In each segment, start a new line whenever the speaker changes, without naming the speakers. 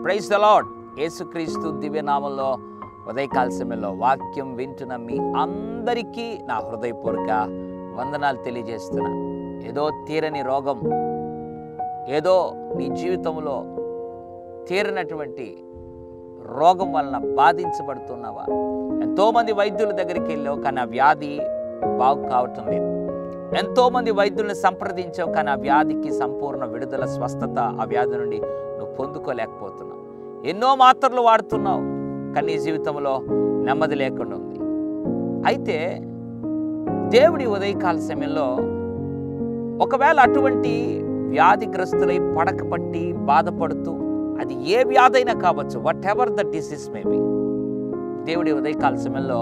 Praise the lord. యేసుక్రీస్తు దివ్యనామంలో ఉదయకాల సమయంలో వాక్యం వింటున్న మీ అందరికీ నా హృదయపూర్వక వందనాలు తెలియజేస్తున్నా. ఏదో తీరని రోగం, ఏదో నీ జీవితంలో తీరనటువంటి రోగం వలన బాధించబడుతున్నావా? ఎంతోమంది వైద్యుల దగ్గరికి వెళ్ళావు, కానీ ఆ వ్యాధి బాగు కావటం లేదు. ఎంతోమంది వైద్యులను సంప్రదించావు, కానీ ఆ వ్యాధికి సంపూర్ణ విడుదల, స్వస్థత ఆ వ్యాధి నుండి నువ్వు పొందుకోలేకపోతున్నావు. ఎన్నో మాత్రలు వాడుతున్నావు, కానీ నీ జీవితంలో నెమ్మది లేకుండా ఉంది. అయితే దేవుడి ఉదయకాల సమయంలో ఒకవేళ అటువంటి వ్యాధిగ్రస్తులై పడకపట్టి బాధపడుతూ, అది ఏ వ్యాధైనా కావచ్చు, what ever the disease maybe, దేవుడి ఉదయకాల సమయంలో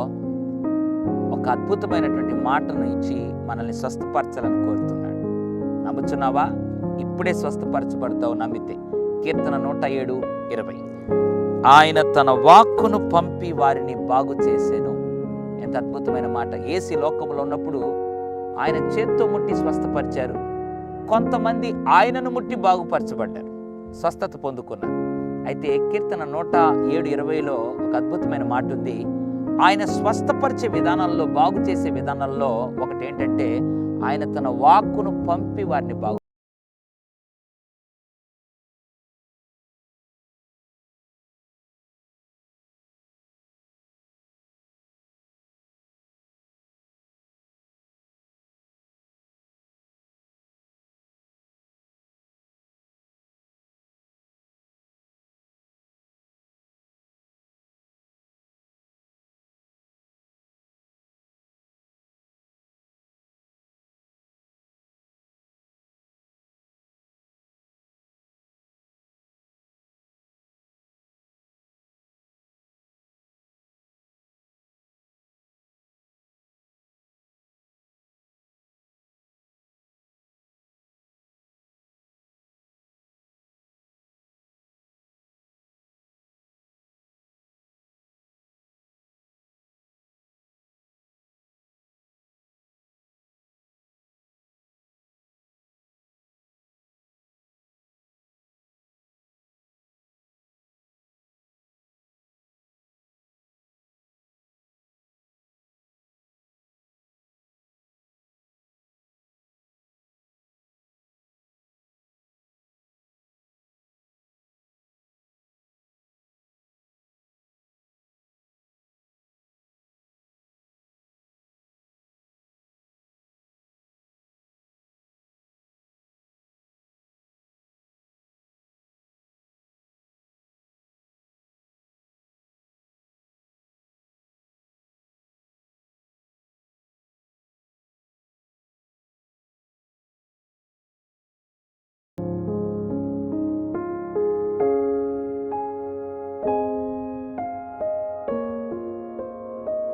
ఒక అద్భుతమైనటువంటి మాటను ఇచ్చి మనల్ని స్వస్థపరచాలని కోరుతున్నాడు. నమ్ముచున్నావా? ఇప్పుడే స్వస్థపరచబడతావు నమ్మితే. కీర్తన 107:20, ఆయన తన వాక్కును పంపి వారిని బాగు చేసేను. ఎంత అద్భుతమైన మాట. యేసు లోకంలో ఉన్నప్పుడు ఆయన చేత్తో ముట్టి స్వస్థపరిచారు. కొంతమంది ఆయనను ముట్టి బాగుపరచబడ్డారు, స్వస్థత పొందుకున్నారు. అయితే కీర్తన 107:20లో ఒక అద్భుతమైన మాట ఉంది. ఆయన స్వస్థపరిచే విధానాల్లో, బాగు చేసే విధానాల్లో ఒకటి ఏంటంటే, ఆయన తన వాక్కును పంపి వారిని బాగు